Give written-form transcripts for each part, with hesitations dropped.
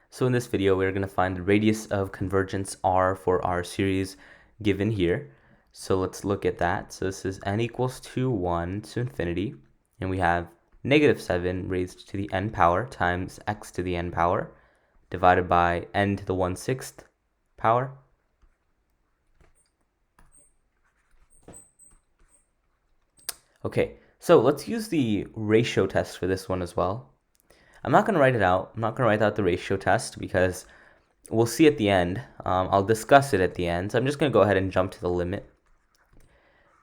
So in this video, we're going to find the radius of convergence r for our series given here. So let's look at that. So this is n equals to 1 to infinity, and we have negative 7 raised to the n power times x to the n power divided by n to the 1/6 power. Okay, so let's use the ratio test for this one as well. I'm not going to write it out. I'm not going to write out the ratio test because we'll see at the end. I'll discuss it at the end. So I'm just going to go ahead and jump to the limit.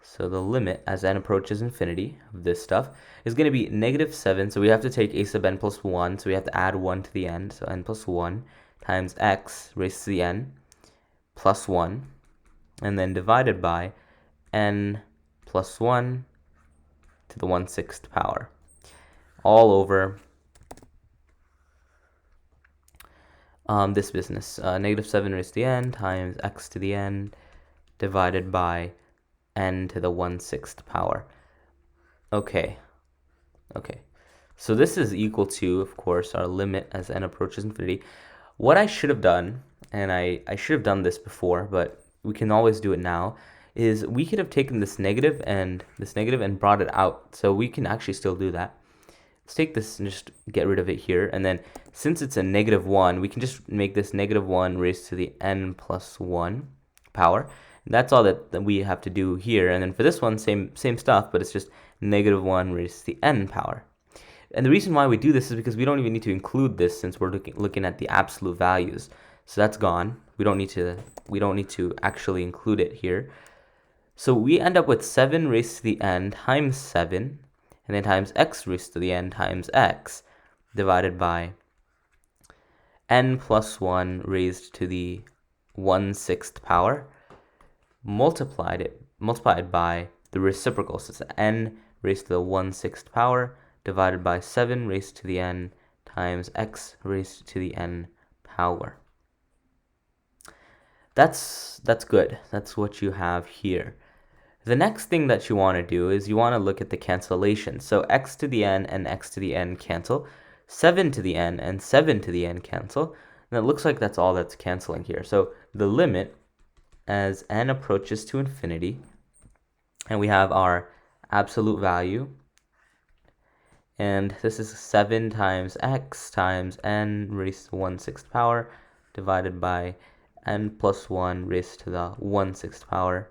So the limit as n approaches infinity of this stuff is going to be negative 7. So we have to take a sub n plus 1. So we have to add 1 to the end. So n plus 1 times x raised to the n plus 1. And then divided by n plus 1 to the 1/6 power. All over this business. Negative 7 raised to the n times x to the n divided by n to the 1/6 power. Okay. So this is equal to, of course, our limit as n approaches infinity. What I should have done, and I should have done this before, but we can always do it now, is we could have taken this negative and brought it out. So we can actually still do that. Let's take this and just get rid of it here. And then since it's a negative 1, we can just make this negative 1 raised to the n plus 1 power. And that's all that we have to do here. And then for this one, same stuff, but it's just negative 1 raised to the n power. And the reason why we do this is because we don't even need to include this since we're looking at the absolute values. So that's gone. We don't need to actually include it here. So we end up with 7 raised to the n times 7. And then times x raised to the n times x divided by n plus 1 raised to the 1/6 power multiplied by the reciprocal. So it's n raised to the 1/6 power divided by 7 raised to the n times x raised to the n power. That's good. That's what you have here. The next thing that you want to do is you want to look at the cancellation. So x to the n and x to the n cancel. 7 to the n and 7 to the n cancel. And it looks like that's all that's canceling here. So the limit as n approaches to infinity, and we have our absolute value. And this is 7 times x times n raised to the 1/6 power divided by n plus 1 raised to the 1/6 power.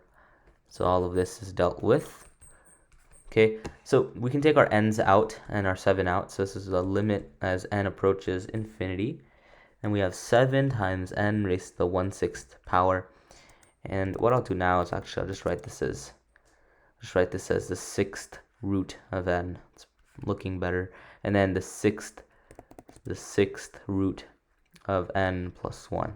So all of this is dealt with. Okay, so we can take our n's out and our 7 out. So this is the limit as n approaches infinity. And we have 7 times n raised to the 1/6 power. And what I'll do now is actually I'll just write this as the 6th root of n. It's looking better. And then the sixth root of n plus 1.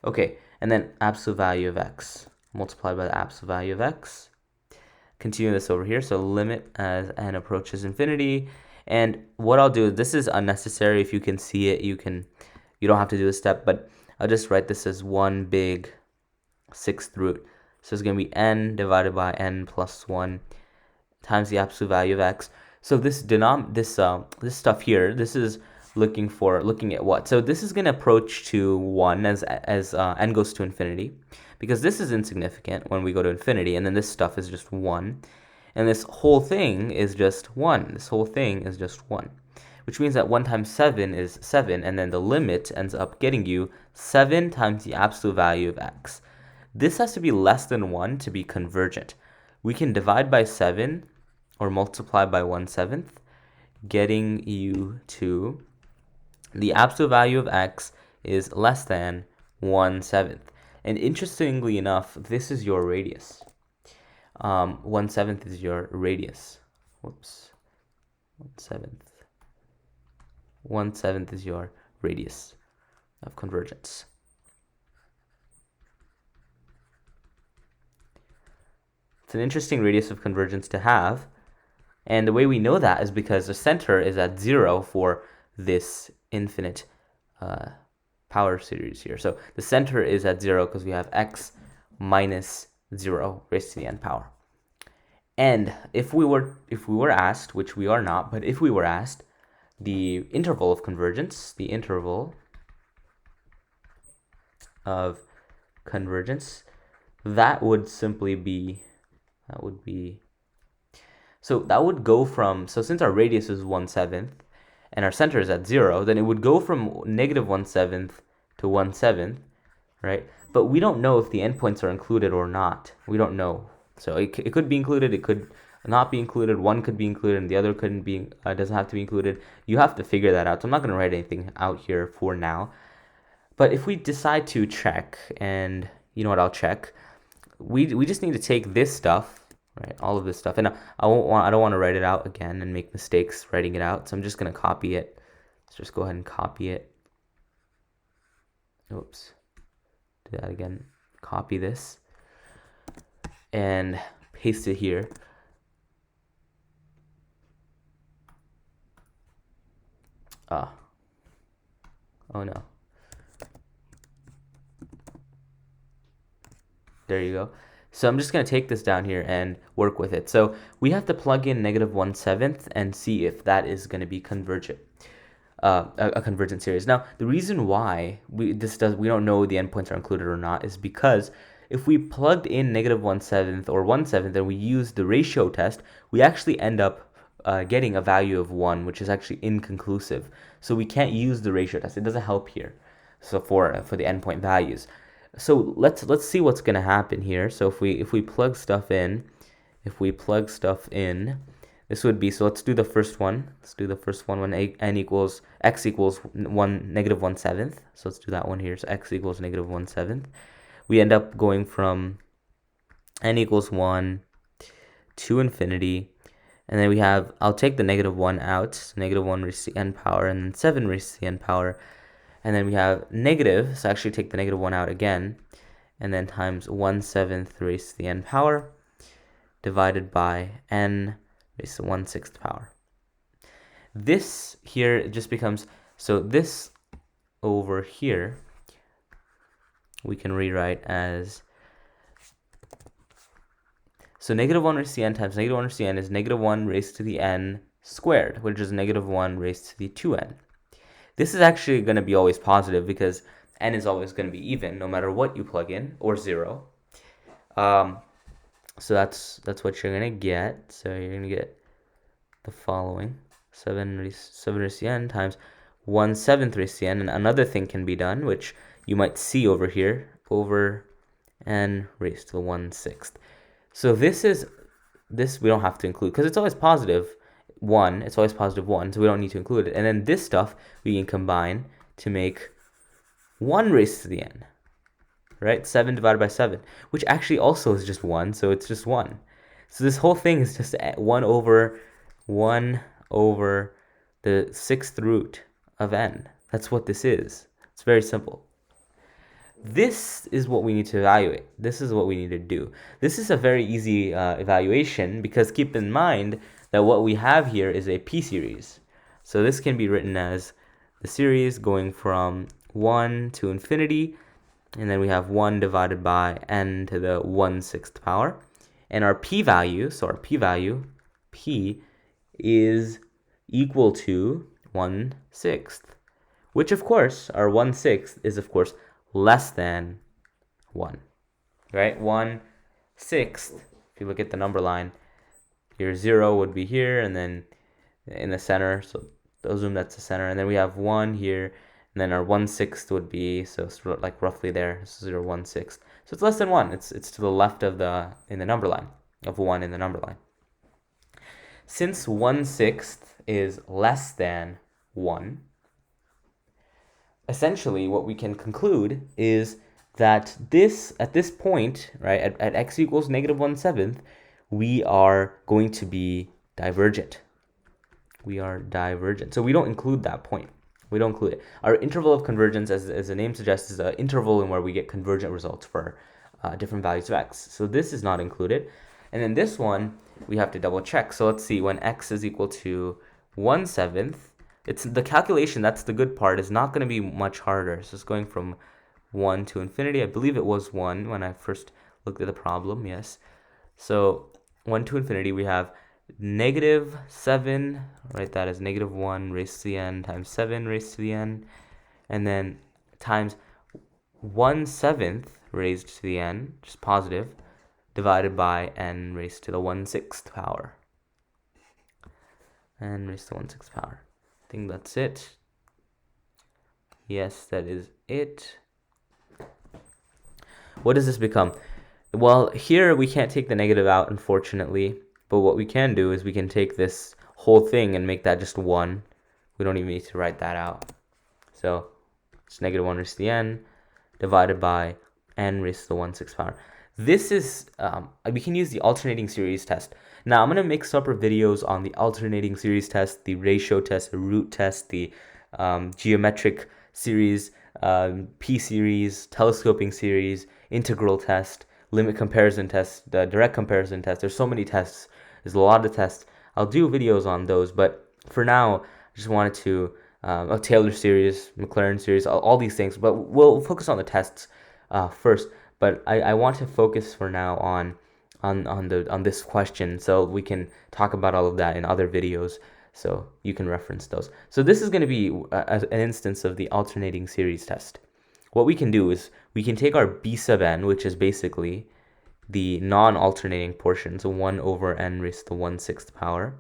Okay, and then absolute value of x multiplied by the absolute value of x. Continue this over here. So limit as n approaches infinity. And what I'll do, this is unnecessary. If you can see it, you don't have to do this step, but I'll just write this as one big 6th root. So it's going to be n divided by n plus 1 times the absolute value of x. So this stuff here, this is looking at what? So this is going to approach to 1 as n goes to infinity, because this is insignificant when we go to infinity, and then this stuff is just 1, and this whole thing is just 1. This whole thing is just 1, which means that 1 times 7 is 7, and then the limit ends up getting you 7 times the absolute value of x. This has to be less than 1 to be convergent. We can divide by 7 or multiply by 1/7, getting you to the absolute value of x is less than 1/7. And interestingly enough, this is your radius. 1/7 is your radius. Whoops. 1/7 is your radius of convergence. It's an interesting radius of convergence to have. And the way we know that is because the center is at 0 for this infinite power series here. So the center is at 0 because we have x minus 0 raised to the n power. And if we were asked, which we are not, but if we were asked, the interval of convergence, the interval of convergence, that would simply be, so that would go from, so since our radius is 1/7 and our center is at 0, then it would go from negative 1/7 to 1/7, right? But we don't know if the endpoints are included or not. We don't know. So it could be included, it could not be included, one could be included and the other couldn't be, doesn't have to be included. You have to figure that out. So I'm not going to write anything out here for now. But if we decide to check, and you know what, I'll check, we just need to take this stuff, right, all of this stuff, and I don't want to write it out again and make mistakes writing it out, so I'm just going to copy it. Let's just go ahead and copy it. Oops, do that again. Copy this and paste it here. Oh no. There you go. So I'm just going to take this down here and work with it. So we have to plug in negative 1/7 and see if that is going to be convergent, a convergent series. Now, the reason why we don't know the endpoints are included or not is because if we plugged in negative 1/7 or 1/7 and we use the ratio test, we actually end up getting a value of 1, which is actually inconclusive. So we can't use the ratio test. It doesn't help here. So for the endpoint values. So let's see what's going to happen here. So if we plug stuff in, this would be, so let's do the first one. Let's do the first one when x equals negative 1/7. So let's do that one here. So x equals negative 1/7. We end up going from n equals 1 to infinity. And then we have, I'll take the negative 1 out, so negative 1 raised to the n power, and then 7 raised to the n power. And then we have negative, so actually take the negative 1 out again, and then times 1/7 raised to the n power, divided by n raised to 1/6 power. This here just becomes, so this over here, we can rewrite as, so negative 1 raised to the n times negative 1 raised to the n is negative 1 raised to the n squared, which is negative 1 raised to the 2n. This is actually going to be always positive because n is always going to be even no matter what you plug in, or 0. So that's what you're going to get. So you're going to get the following: 7 raised to the n times 1/7 raised to the n. And another thing can be done, which you might see over here, over n raised to the 1/6. So this we don't have to include because it's always positive 1. It's always positive 1, so we don't need to include it. And then this stuff we can combine to make 1 raised to the n, right? 7 divided by 7, which actually also is just 1, so it's just 1. So this whole thing is just 1 over the 6th root of n. That's what this is. It's very simple. This is what we need to evaluate. This is what we need to do. This is a very easy evaluation because keep in mind that what we have here is a p-series. So this can be written as the series going from 1 to infinity, and then we have 1 divided by n to the 1/6 power. And our p-value, so our p-value, p, is equal to 1/6, which of course, our 1/6 is of course less than 1, right? 1/6, if you look at the number line, your 0 would be here, and then in the center, so assume that's the center, and then we have 1 here, and then our 1/6 would be, so it's like roughly there, so 0, 1/6. So it's less than 1. It's to the left of in the number line, of 1 in the number line. Since 1/6 is less than 1, essentially what we can conclude is that at this point, right, at x equals negative 1/7, we are going to be divergent. We are divergent. So we don't include that point. We don't include it. Our interval of convergence, as the name suggests, is an interval in where we get convergent results for different values of x. So this is not included. And then this one, we have to double check. So let's see, when x is equal to 1/7, it's the calculation, that's the good part, is not going to be much harder. So it's going from 1 to infinity. I believe it was 1 when I first looked at the problem, yes. So 1 to infinity, we have negative 7, write that as negative 1 raised to the n times 7 raised to the n, and then times 1/7 raised to the n, just positive, divided by n raised to the 1/6 power. N raised to the 1/6 power. I think that's it. Yes, that is it. What does this become? Well, here we can't take the negative out, unfortunately. But what we can do is we can take this whole thing and make that just 1. We don't even need to write that out. So it's -1 raised to the n divided by n raised to the 1/6 power. This is, we can use the alternating series test. Now I'm going to make separate videos on the alternating series test, the ratio test, the root test, the geometric series, p-series, telescoping series, integral test, limit comparison test, the direct comparison test. There's so many tests. There's a lot of tests. I'll do videos on those, but for now, I just wanted to, a Taylor series, Maclaurin series, all these things, but we'll focus on the tests first. But I want to focus for now on this question, so we can talk about all of that in other videos, so you can reference those. So this is going to be an instance of the alternating series test. What we can do is we can take our b sub n, which is basically the non-alternating portion, so 1 over n raised to the 1/6 power.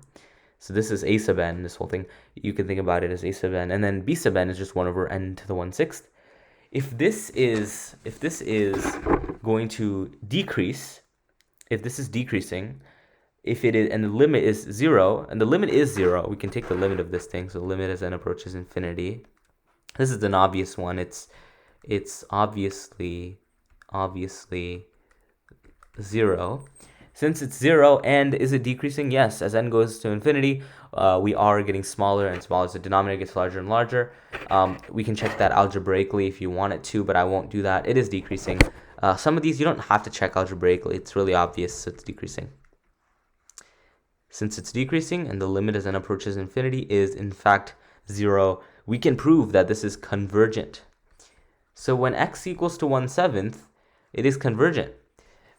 So this is a sub n, this whole thing. You can think about it as a sub n, and then b sub n is just 1 over n to the 1/6. If this is going to decrease, if this is decreasing, if it is, and the limit is 0, and the limit is 0, we can take the limit of this thing. So the limit as n approaches infinity. This is an obvious one. It's obviously 0. Since it's 0, and is it decreasing? Yes, as n goes to infinity, we are getting smaller and smaller. So the denominator gets larger and larger. We can check that algebraically if you want it to, but I won't do that. It is decreasing. Some of these you don't have to check algebraically. It's really obvious, so it's decreasing. Since it's decreasing and the limit as n approaches infinity is in fact 0, we can prove that this is convergent. So when x equals to 1/7, it is convergent.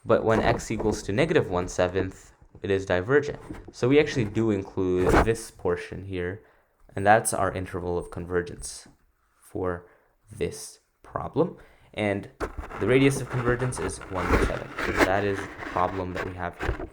But when x equals to -1/7, it is divergent. So we actually do include this portion here, and that's our interval of convergence for this problem. And the radius of convergence is 1/7. That is the problem that we have here.